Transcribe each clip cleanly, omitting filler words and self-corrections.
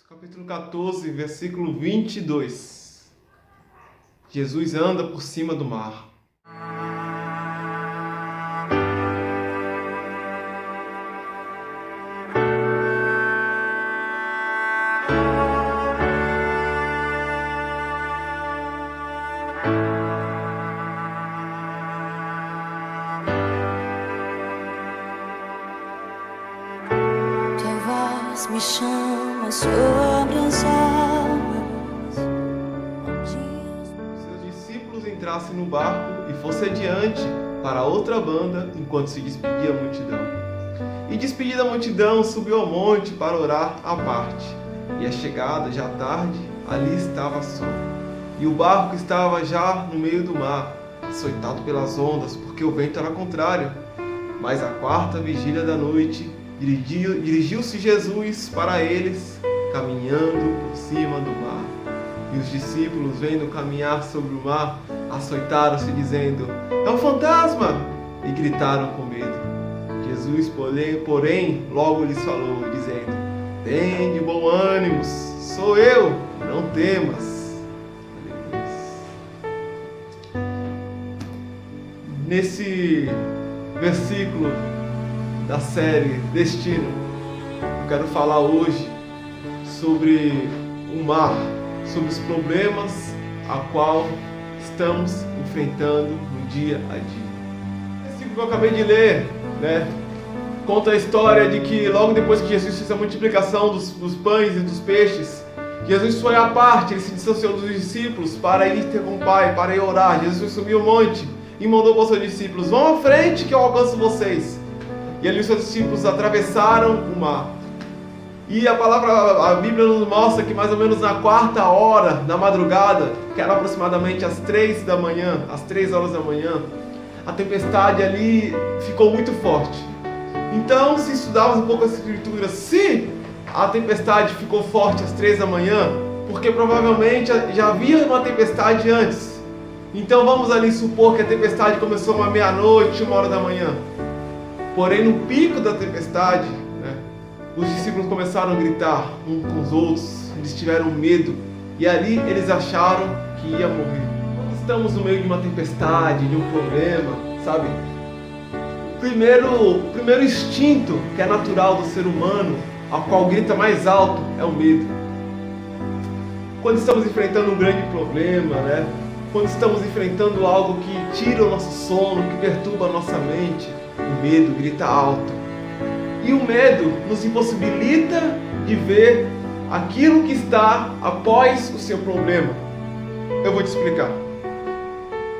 Capítulo 14, versículo 22. Jesus anda por cima do mar. Tua voz me chama sobre as águas. Seus discípulos entrassem no barco e fossem adiante para outra banda enquanto se despedia a multidão. E despedida a multidão, subiu ao monte para orar à parte. E a chegada, já tarde, ali estava só. E o barco estava já no meio do mar, açoitado pelas ondas, porque o vento era contrário. Mas à quarta vigília da noite, dirigiu-se Jesus para eles, caminhando por cima do mar. E os discípulos, vendo caminhar sobre o mar, açoitaram-se, dizendo: "É um fantasma!" E gritaram com medo. Jesus, porém, logo lhes falou, dizendo: "Tende bom ânimo, sou eu, não temas." Nesse versículo da série Destino, eu quero falar hoje sobre o mar, sobre os problemas a qual estamos enfrentando no dia a dia. O versículo que eu acabei de ler, conta a história de que logo depois que Jesus fez a multiplicação dos pães e dos peixes, Jesus foi à parte, ele se distanciou dos discípulos para ir ter com o Pai, para ir orar. Jesus subiu o monte e mandou para os seus discípulos: "Vão à frente que eu alcanço vocês." E ali os seus discípulos atravessaram o mar. E a Bíblia nos mostra que mais ou menos na quarta hora da madrugada, que era aproximadamente às 3 horas da manhã, a tempestade ali ficou muito forte. Então, se estudarmos um pouco as escrituras, se a tempestade ficou forte às 3 da manhã, porque provavelmente já havia uma tempestade antes. Então vamos ali supor que a tempestade começou uma meia-noite, 1 hora da manhã. Porém, no pico da tempestade, os discípulos começaram a gritar uns com os outros, eles tiveram medo e ali eles acharam que ia morrer. Quando estamos no meio de uma tempestade, de um problema, sabe? O primeiro instinto que é natural do ser humano, ao qual grita mais alto, é o medo. Quando estamos enfrentando um grande problema, quando estamos enfrentando algo que tira o nosso sono, que perturba a nossa mente, o medo grita alto. E o medo nos impossibilita de ver aquilo que está após o seu problema. Eu vou te explicar.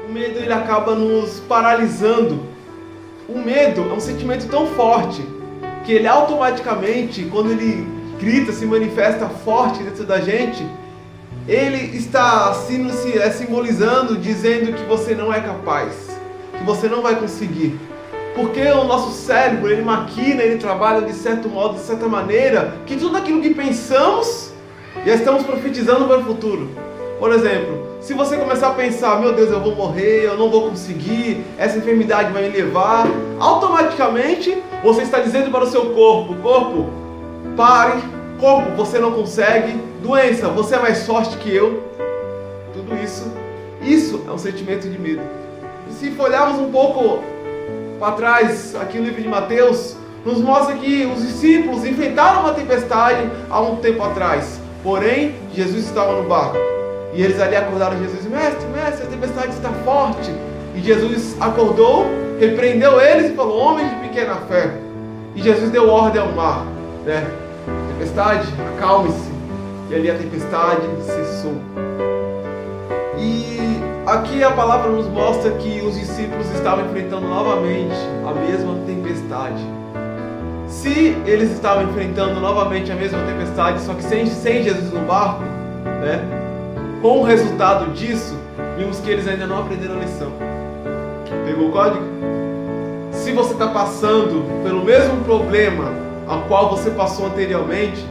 O medo ele acaba nos paralisando. O medo é um sentimento tão forte que ele automaticamente, quando ele grita, se manifesta forte dentro da gente, ele está simbolizando, dizendo que você não é capaz, que você não vai conseguir. Porque o nosso cérebro, ele maquina, ele trabalha de certo modo, de certa maneira, que tudo aquilo que pensamos, já estamos profetizando para o futuro. Por exemplo, se você começar a pensar: "Meu Deus, eu vou morrer, eu não vou conseguir, essa enfermidade vai me levar", automaticamente você está dizendo para o seu corpo: "Corpo, pare, corpo, você não consegue, doença, você é mais forte que eu." Tudo isso é um sentimento de medo. E se olharmos um pouco para trás, aqui no livro de Mateus, nos mostra que os discípulos enfrentaram uma tempestade há um tempo atrás. Porém, Jesus estava no barco. E eles ali acordaram Jesus: mestre, a tempestade está forte." E Jesus acordou, repreendeu eles e falou: "Homens de pequena fé." E Jesus deu ordem ao mar, "Tempestade, acalme-se." E ali a tempestade cessou. E aqui a palavra nos mostra que os discípulos estavam enfrentando novamente a mesma tempestade. Se eles estavam enfrentando novamente a mesma tempestade, só que sem Jesus no barco, com o resultado disso, vimos que eles ainda não aprenderam a lição. Pegou o código? Se você está passando pelo mesmo problema ao qual você passou anteriormente,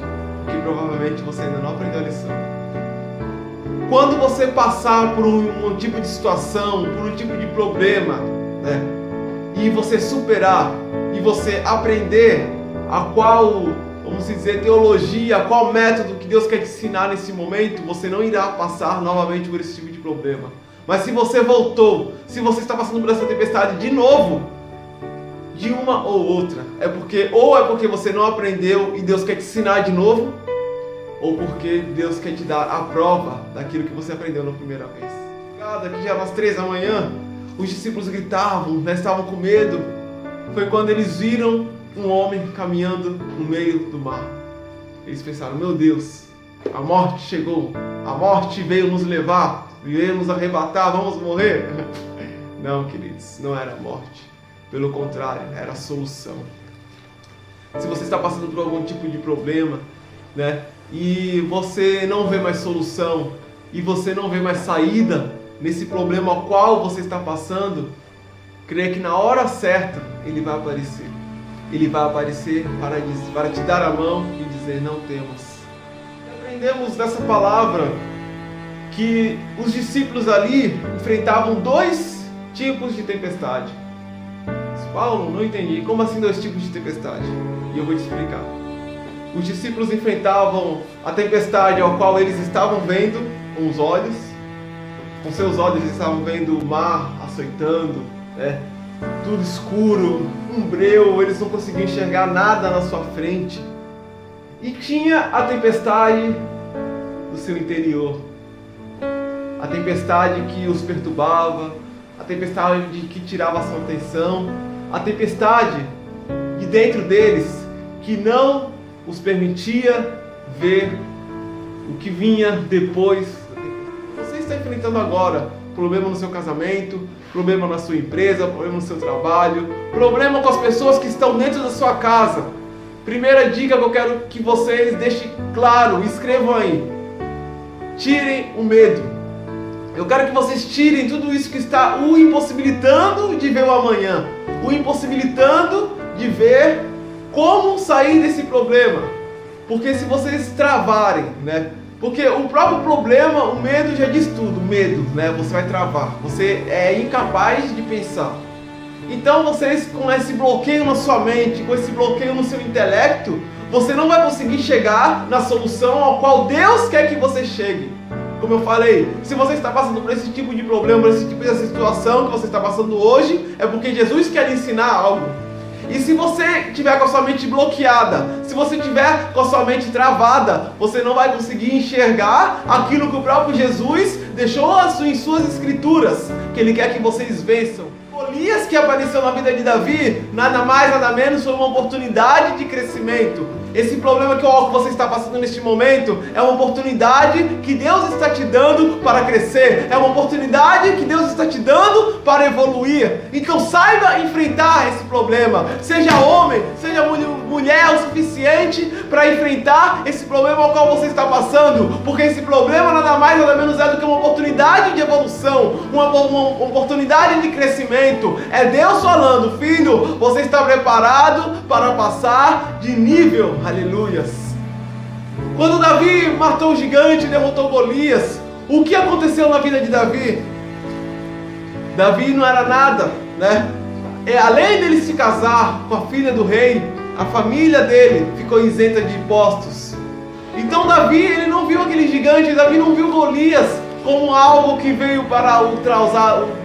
que provavelmente você ainda não aprendeu a lição. Quando você passar por um tipo de situação, por um tipo de problema, e você superar, e você aprender a qual, vamos dizer, teologia, qual método que Deus quer te ensinar nesse momento, você não irá passar novamente por esse tipo de problema. Mas se você voltou, se você está passando por essa tempestade de novo, de uma ou outra, é porque você não aprendeu e Deus quer te ensinar de novo, ou porque Deus quer te dar a prova daquilo que você aprendeu na primeira vez. Que já eram as 3 da manhã, os discípulos gritavam, né, estavam com medo. Foi quando eles viram um homem caminhando no meio do mar. Eles pensaram, meu Deus, a morte chegou, a morte veio nos levar, veio nos arrebatar, vamos morrer. Não, queridos, não era a morte. Pelo contrário, era a solução. Se você está passando por algum tipo de problema, né, e você não vê mais solução, e você não vê mais saída nesse problema ao qual você está passando, creia que na hora certa ele vai aparecer. Ele vai aparecer para te dar a mão e dizer, não temas. Aprendemos dessa palavra que os discípulos ali enfrentavam 2 tipos de tempestade. Paulo, não entendi. Como assim 2 tipos de tempestade? E eu vou te explicar. Os discípulos enfrentavam a tempestade ao qual eles estavam vendo com os olhos. Com seus olhos eles estavam vendo o mar açoitando, né? Tudo escuro, um breu, eles não conseguiam enxergar nada na sua frente. E tinha a tempestade do seu interior. A tempestade que os perturbava, a tempestade que tirava a sua atenção, a tempestade de dentro deles que não os permitia ver o que vinha depois. Você está enfrentando agora problema no seu casamento, problema na sua empresa, problema no seu trabalho, problema com as pessoas que estão dentro da sua casa. Primeira dica que eu quero que vocês deixem claro, escrevam aí. Tirem o medo. Eu quero que vocês tirem tudo isso que está o impossibilitando de ver o amanhã, o impossibilitando de ver como sair desse problema. Porque se vocês travarem, né? Porque o próprio problema, o medo já diz tudo. Medo, né? Você vai travar. Você é incapaz de pensar. Então vocês, com esse bloqueio na sua mente, com esse bloqueio no seu intelecto, você não vai conseguir chegar na solução ao qual Deus quer que você chegue. Como eu falei, se você está passando por esse tipo de problema, por esse tipo de situação que você está passando hoje, é porque Jesus quer lhe ensinar algo. E se você tiver com a sua mente bloqueada, se você tiver com a sua mente travada, você não vai conseguir enxergar aquilo que o próprio Jesus deixou em suas escrituras, que Ele quer que vocês vençam. Golias que apareceu na vida de Davi, nada mais, nada menos, foi uma oportunidade de crescimento. Esse problema que você está passando neste momento é uma oportunidade que Deus está te dando para crescer. É uma oportunidade que Deus está te dando para evoluir. Então saiba enfrentar esse problema. Seja homem, seja mulher o suficiente para enfrentar esse problema ao qual você está passando. Porque esse problema nada mais, nada menos é do que uma oportunidade de evolução, uma oportunidade de crescimento. É Deus falando, filho, você está preparado para passar de nível. Aleluias. Quando Davi matou o gigante e derrotou Golias, o que aconteceu na vida de Davi? Davi não era nada, né? Além dele se casar com a filha do rei, a família dele ficou isenta de impostos. Então Davi, ele não viu aquele gigante, Davi não viu Golias como algo que veio para o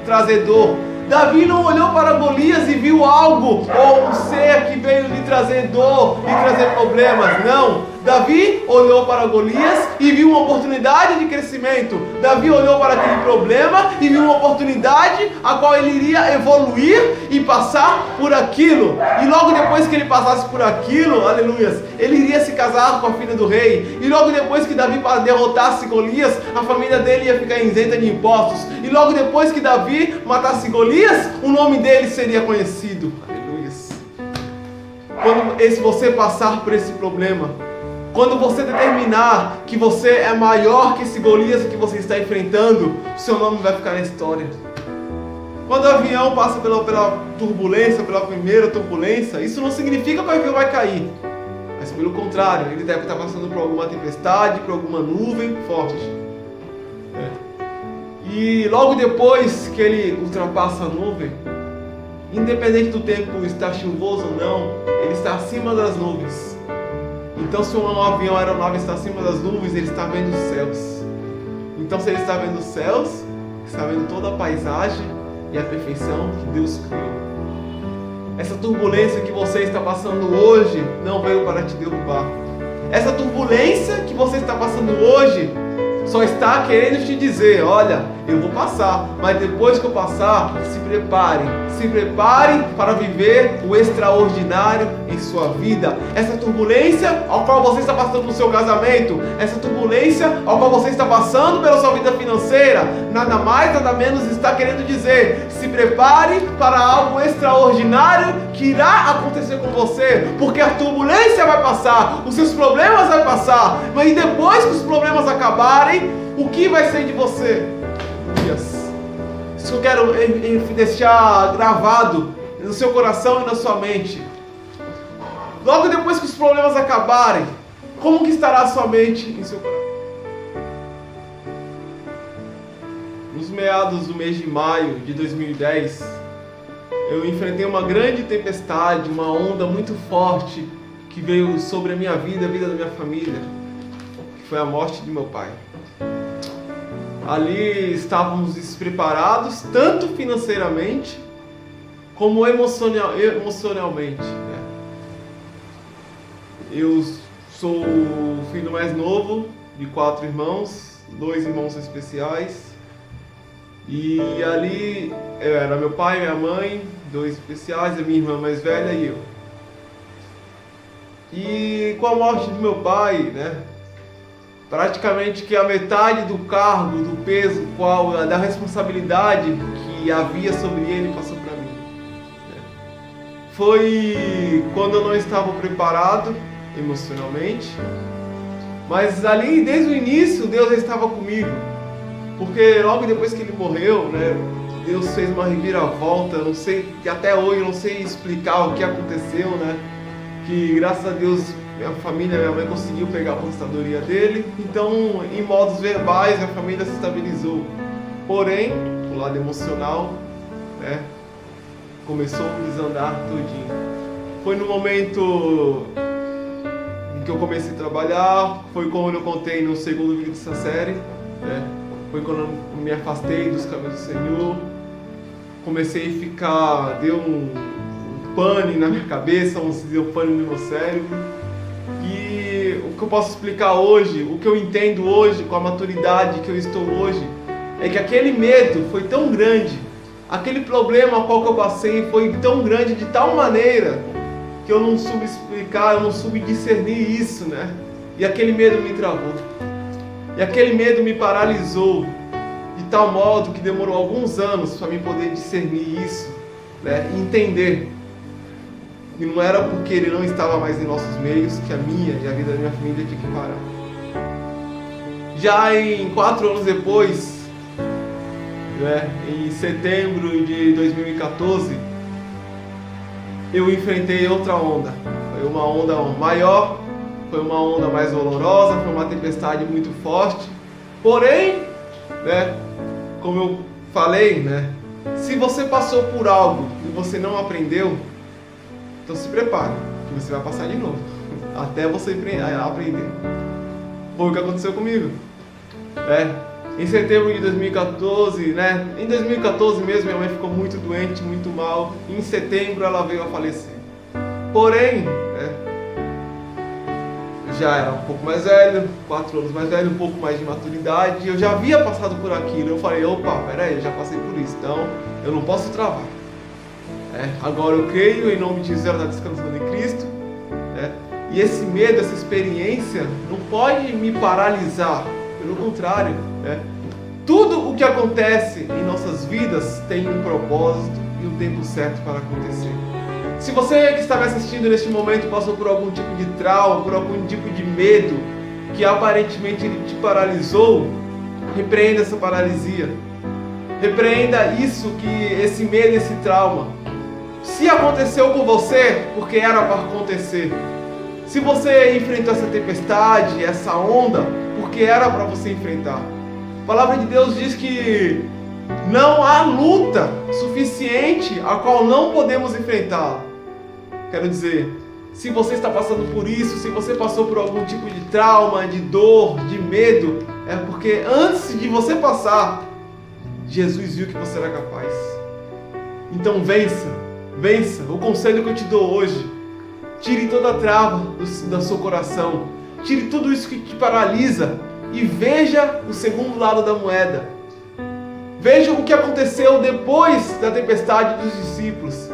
trazedor. Davi não olhou para Golias e viu algo, ou um ser que veio lhe trazer dor, lhe trazer problemas. Não. Davi olhou para Golias e viu uma oportunidade de crescimento. Davi olhou para aquele problema e viu uma oportunidade a qual ele iria evoluir e passar por aquilo. E logo depois que ele passasse por aquilo, aleluias, ele iria se casar com a filha do rei. E logo depois que Davi derrotasse Golias, a família dele ia ficar isenta de impostos. E logo depois que Davi matasse Golias, o nome dele seria conhecido. Aleluias. Quando você passar por esse problema, quando você determinar que você é maior que esse Golias que você está enfrentando, o seu nome vai ficar na história. Quando o avião passa pela turbulência, pela primeira turbulência, isso não significa que o avião vai cair. Mas pelo contrário, ele deve estar passando por alguma tempestade, por alguma nuvem forte. E logo depois que ele ultrapassa a nuvem, independente do tempo estar chuvoso ou não, ele está acima das nuvens. Então, se um avião, uma aeronave está acima das nuvens, ele está vendo os céus. Então, se ele está vendo os céus, está vendo toda a paisagem e a perfeição que Deus criou. Essa turbulência que você está passando hoje não veio para te derrubar. Essa turbulência que você está passando hoje só está querendo te dizer, olha, eu vou passar, mas depois que eu passar, se prepare para viver o extraordinário em sua vida. Essa turbulência ao qual você está passando no seu casamento, essa turbulência ao qual você está passando pela sua vida financeira, nada mais, nada menos está querendo dizer, se prepare para algo extraordinário que irá acontecer com você, porque a turbulência vai passar, os seus problemas vão passar, mas depois que os problemas acabarem, o que vai ser de você? Isso eu quero deixar gravado no seu coração e na sua mente. Logo depois que os problemas acabarem, como que estará a sua mente em seu coração? Nos meados do mês de maio de 2010, eu enfrentei uma grande tempestade, uma onda muito forte que veio sobre a minha vida, a vida da minha família, que foi a morte de meu pai. Ali estávamos despreparados, tanto financeiramente, como emocionalmente. Né? Eu sou o filho mais novo de 4 irmãos, 2 irmãos especiais. E ali era meu pai, minha mãe, 2 especiais, a minha irmã mais velha e eu. E com a morte do meu pai, né? Praticamente que a metade do cargo, do peso, da responsabilidade que havia sobre ele passou para mim. Foi quando eu não estava preparado emocionalmente, mas ali desde o início Deus já estava comigo, porque logo depois que ele morreu, né, Deus fez uma reviravolta, não sei, até hoje eu não sei explicar o que aconteceu, né, que graças a Deus minha família, minha mãe conseguiu pegar a aposentadoria dele, então em modos verbais a família se estabilizou. Porém, o lado emocional, né, começou a desandar todinho. Foi no momento em que eu comecei a trabalhar, foi quando eu contei no segundo vídeo dessa série, né, foi quando eu me afastei dos caminhos do Senhor, comecei a ficar, deu um pane na minha cabeça, deu um pane no meu cérebro. E o que eu posso explicar hoje, o que eu entendo hoje, com a maturidade que eu estou hoje, é que aquele medo foi tão grande, aquele problema ao qual eu passei foi tão grande de tal maneira que eu não soube explicar, eu não soube discernir isso, né? E aquele medo me travou. E aquele medo me paralisou de tal modo que demorou alguns anos para mim poder discernir isso, né? E entender. E não era porque ele não estava mais em nossos meios que a minha e a vida da minha família tinha que parar. Já em 4 anos depois, né, em setembro de 2014, eu enfrentei outra onda. Foi uma onda maior, foi uma onda mais dolorosa, foi uma tempestade muito forte. Porém, né, como eu falei, né, se você passou por algo e você não aprendeu, então se prepare, que você vai passar de novo, até você aprender. Foi o que aconteceu comigo. Em setembro de 2014, né? Em 2014 mesmo, minha mãe ficou muito doente, muito mal. Em setembro ela veio a falecer. Porém, já era um pouco mais velho, 4 anos mais velho, um pouco mais de maturidade. Eu já havia passado por aquilo. Eu falei, opa, peraí, eu já passei por isso, então eu não posso travar. Agora eu creio, em nome de Jesus, ela está descansando em Cristo. E esse medo, essa experiência não pode me paralisar. Pelo contrário, tudo o que acontece em nossas vidas tem um propósito e um tempo certo para acontecer. Se você que está me assistindo neste momento passou por algum tipo de trauma, por algum tipo de medo que aparentemente ele te paralisou, repreenda essa paralisia. Repreenda esse medo, esse trauma. Se aconteceu com você, porque era para acontecer. Se você enfrentou essa tempestade, essa onda, porque era para você enfrentar. A palavra de Deus diz que não há luta suficiente a qual não podemos enfrentar. Quero dizer, Se você está passando por isso, se você passou por algum tipo de trauma, de dor, de medo, é porque antes de você passar, Jesus viu que você era capaz. Então vença, vença. O conselho que eu te dou hoje: tire toda a trava do seu coração, tire tudo isso que te paralisa e veja o segundo lado da moeda. Veja o que aconteceu depois da tempestade dos discípulos.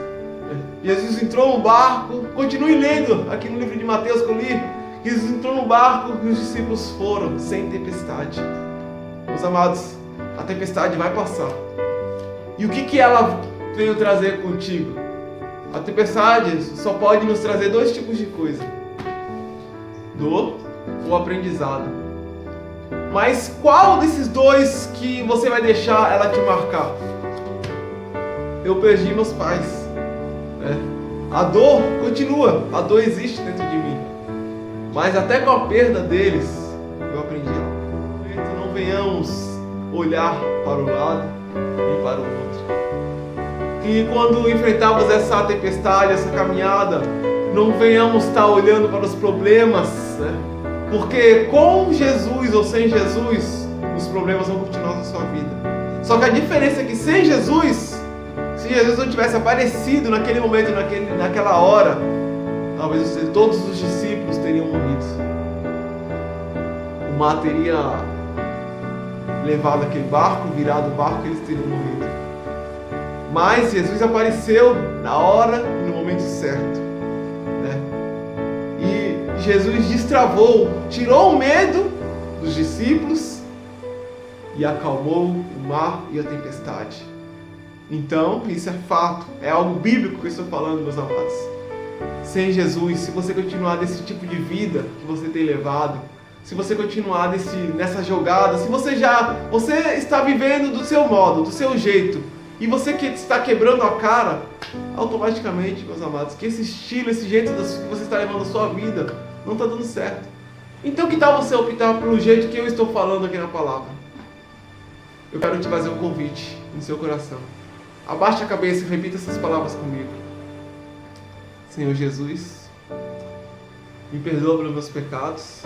Jesus entrou no barco, continue lendo aqui no livro de Mateus que eu li. Jesus entrou no barco e os discípulos foram sem tempestade. Meus amados, a tempestade vai passar. E o que ela veio trazer contigo? A tempestade só pode nos trazer dois tipos de coisa: dor ou aprendizado. Mas qual desses dois que você vai deixar ela te marcar? Eu perdi meus pais. A dor continua, a dor existe dentro de mim. Mas até com a perda deles, eu aprendi algo. Então não venhamos olhar para o lado e para o outro. Que quando enfrentarmos essa tempestade, essa caminhada, não venhamos estar olhando para os problemas, porque com Jesus ou sem Jesus, os problemas vão continuar na sua vida. Só que a diferença é que sem Jesus, se Jesus não tivesse aparecido naquele momento, naquela hora, talvez todos os discípulos teriam morrido. O mar teria levado aquele barco, virado o barco, e eles teriam morrido. Mas Jesus apareceu na hora e no momento certo. E Jesus destravou, tirou o medo dos discípulos e acalmou o mar e a tempestade. Então, isso é fato, é algo bíblico que eu estou falando, meus amados. Sem Jesus, se você continuar desse tipo de vida que você tem levado, se você continuar nessa jogada, se você está vivendo do seu modo, do seu jeito, e você que está quebrando a cara, automaticamente, meus amados, que esse estilo, esse jeito que você está levando a sua vida, não está dando certo. Então, que tal você optar pelo jeito que eu estou falando aqui na palavra? Eu quero te fazer um convite no seu coração. Abaixe a cabeça e repita essas palavras comigo. Senhor Jesus, me perdoa pelos meus pecados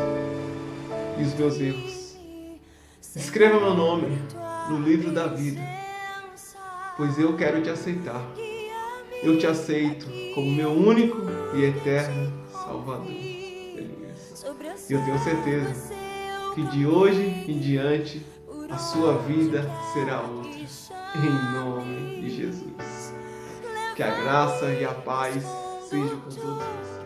e os meus erros. Escreva meu nome no livro da vida, pois eu quero te aceitar. Eu te aceito como meu único e eterno Salvador. E eu tenho certeza que de hoje em diante a sua vida será outra. Em nome de Jesus. Que a graça e a paz sejam com todos vocês.